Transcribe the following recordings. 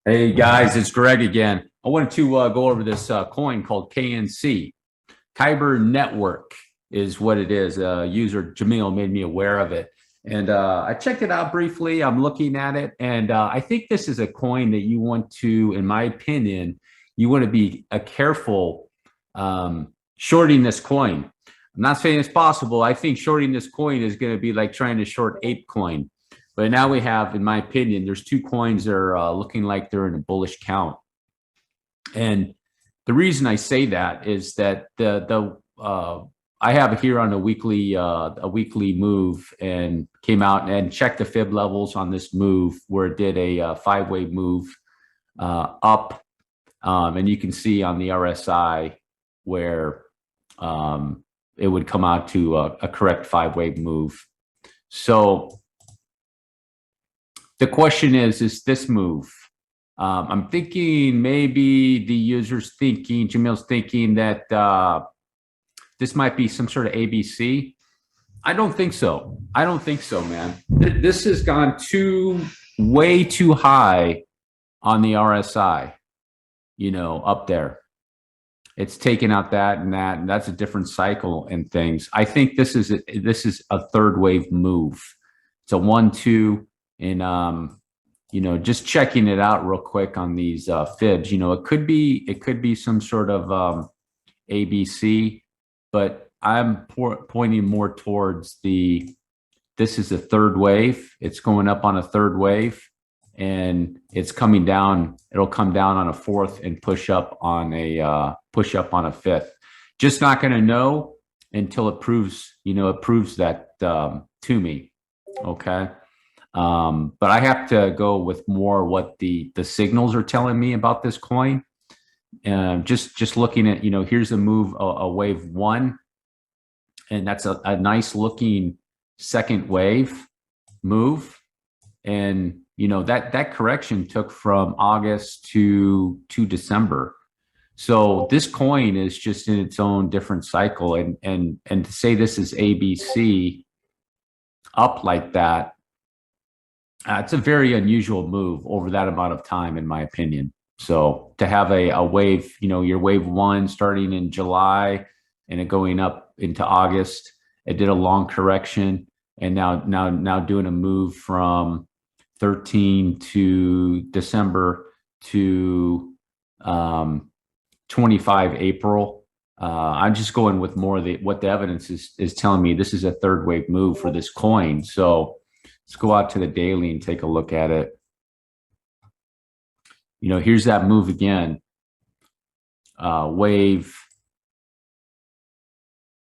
Hey guys, it's Greg again. I wanted to go over this coin called KNC. KYBER Network is what it is. User Jamil made me aware of it. And I checked it out briefly. I'm looking at it. And I think this is a coin that you want to, in my opinion, you want to be careful shorting this coin. I'm not saying it's possible. I think shorting this coin is going to be like trying to short ape coin. But now we have, in my opinion, there's two coins that are looking like they're in a bullish count. And the reason I say that is that I have it here on a weekly move and came out and checked the fib levels on this move where it did a five-wave move up, and you can see on the RSI where it would come out to a correct five-wave move. So the question is this move? I'm thinking maybe the user's thinking, Jamil's thinking that this might be some sort of ABC. I don't think so. I don't think so, man. This has gone way too high on the RSI, you know, up there. It's taken out that, and that's a different cycle and things. I think this is a third wave move. It's a 1-2. And you know, just checking it out real quick on these fibs, you know, it could be some sort of ABC, but I'm pointing more towards this is a third wave. It's going up on a third wave, and it's coming down. It'll come down on a fourth and push up on a fifth. Just not going to know until it proves, you know, it proves that to me. Okay. But I have to go with more what the signals are telling me about this coin. Just looking at, you know, here's a move, a wave one, and that's a nice looking second wave move. And, you know, that correction took from August to December. So this coin is just in its own different cycle. And to say this is ABC up like that, it's a very unusual move over that amount of time, in my opinion. So to have a wave, you know, your wave one starting in July and it going up into August, it did a long correction, and now doing a move from 13 to December to 25 April. I'm just going with more of what the evidence is telling me. This is a third wave move for this coin. So let's go out to the daily and take a look at it. You know, here's that move again. Wave.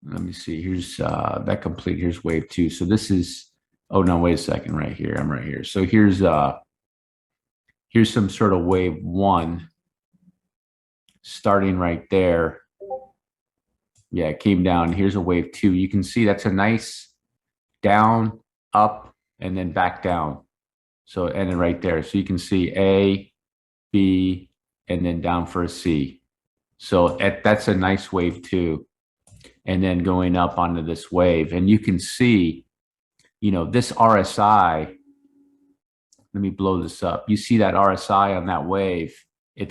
Let me see. Here's that complete. Here's wave two. So this is, oh no, wait a second, right here. I'm right here. So here's some sort of wave one starting right there. Yeah, it came down. Here's a wave two. You can see that's a nice down, up, and then back down. So, and then right there. So you can see A, B, and then down for a C. So that's a nice wave too. And then going up onto this wave. And you can see, you know, this RSI, let me blow this up. You see that RSI on that wave. It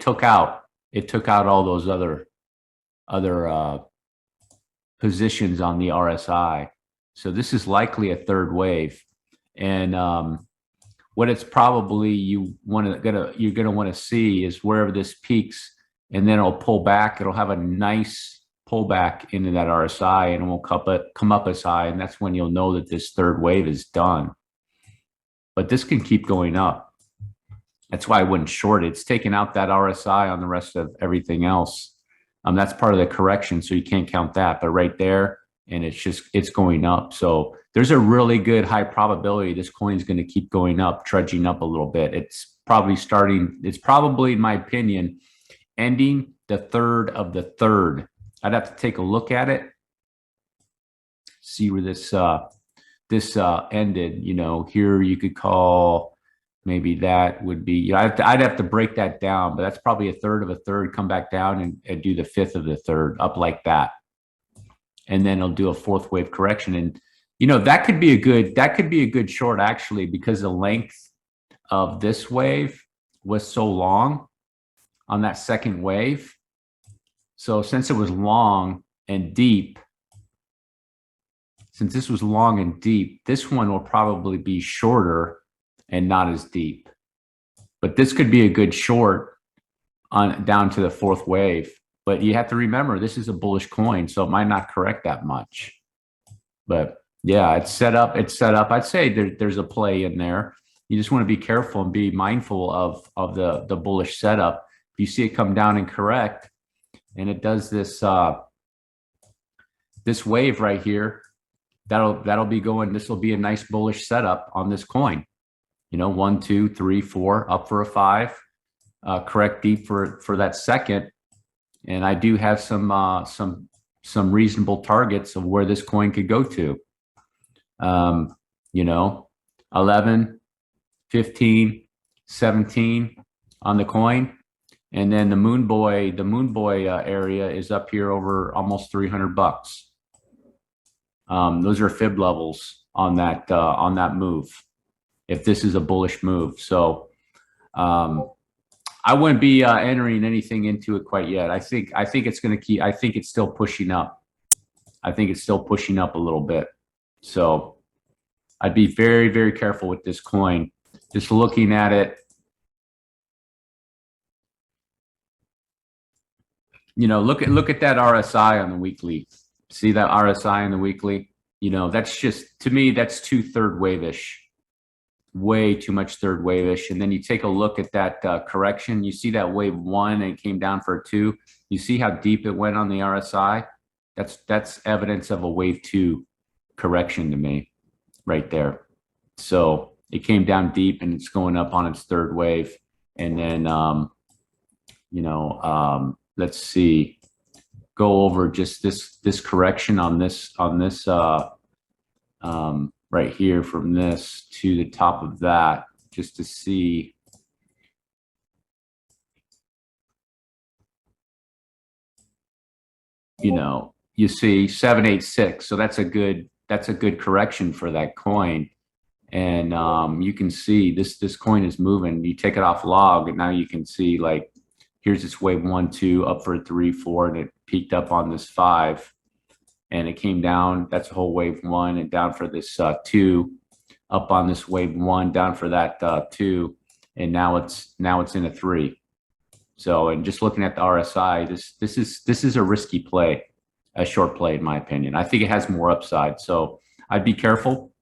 took out all those other positions on the RSI. So this is likely a third wave. And what it's probably you're gonna want to see is wherever this peaks, and then it'll pull back. It'll have a nice pullback into that RSI, and it will come up as high, and that's when you'll know that this third wave is done. But this can keep going up. That's why I wouldn't short it. It's taking out that RSI on the rest of everything else. That's part of the correction, so you can't count that. But right there, and it's going up. So there's a really good high probability this coin is going to keep going up, trudging up a little bit. It's probably, in my opinion, ending the third of the third. I'd have to take a look at it, see where this ended. You know, here you could call, maybe that would be, you know, I'd have to break that down, but that's probably a third of a third, come back down and do the fifth of the third up like that. And then it'll do a fourth wave correction. And, you know, that could be a good short, actually, because the length of this wave was so long on that second wave. So since it was long and deep, since this was long and deep, this one will probably be shorter and not as deep. But this could be a good short on down to the fourth wave. But you have to remember, this is a bullish coin, so it might not correct that much. But yeah, it's set up. It's set up. I'd say there's a play in there. You just want to be careful and be mindful of the bullish setup. If you see it come down and correct, and it does this this wave right here, that'll be going. This will be a nice bullish setup on this coin. You know, 1, 2, 3, 4, up for a 5, correct deep for that second. And I do have some reasonable targets of where this coin could go to. You know, 11, 15, 17 on the coin. And then the moon boy area is up here over almost $300. Those are fib levels on that move, if this is a bullish move. So I wouldn't be entering anything into it quite yet. I think it's going to keep. I think it's still pushing up. I think it's still pushing up a little bit. So I'd be very, very careful with this coin. Just looking at it, you know, look at that RSI on the weekly. See that RSI on the weekly? You know, that's just, to me, that's too third wave-ish. Way too much third wave-ish. And then you take a look at that correction. You see that wave 1 and it came down for a 2. You see how deep it went on the RSI? That's evidence of a wave 2 correction to me right there. So it came down deep and it's going up on its third wave. And then, you know, let's see, go over just this correction on this right here, from this to the top of that, just to see. You know, you see 786, so that's a good correction for that coin. And you can see this coin is moving. You take it off log, and now you can see, like, here's this wave 1, 2, up for 3, 4, and it peaked up on this 5, and it came down. That's a whole wave 1, and down for this 2, up on this wave 1, down for that 2, and now it's in a 3. So, and just looking at the RSI, this is a risky play, a short play in my opinion. I think it has more upside, so I'd be careful.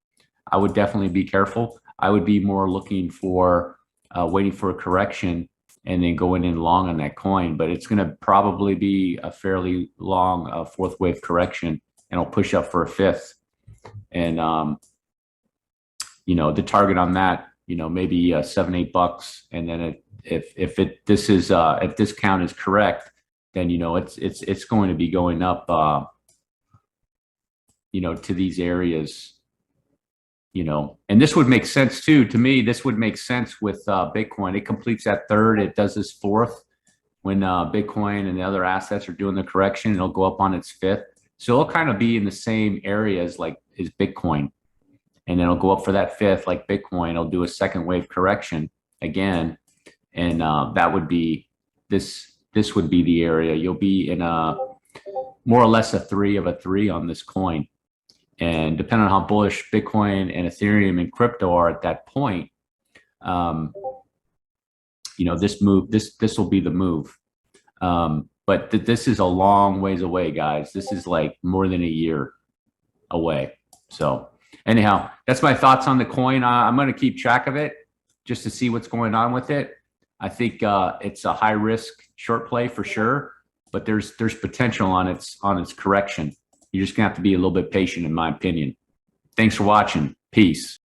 I would definitely be careful. I would be more looking for waiting for a correction and then going in long on that coin. But it's going to probably be a fairly long fourth wave correction, and it'll push up for a 5th. And you know, the target on that, you know, maybe $7-8, and then if this count is correct, then, you know, it's going to be going up, you know, to these areas. You know, and this would make sense too. To me, this would make sense with Bitcoin. It completes that third. It does this fourth when Bitcoin and the other assets are doing the correction. It'll go up on its 5th. So it'll kind of be in the same areas like is Bitcoin. And then it'll go up for that 5th like Bitcoin. It'll do a second wave correction again. And that would be, this would be the area. You'll be in a more or less a 3 of a 3 on this coin. And depending on how bullish Bitcoin and Ethereum and crypto are at that point, you know, this will be the move. But this is a long ways away, guys. This is like more than a year away. So anyhow, that's my thoughts on the coin. I'm going to keep track of it just to see what's going on with it. I think it's a high risk short play for sure, but there's potential on its correction. You're just gonna have to be a little bit patient, in my opinion. Thanks for watching. Peace.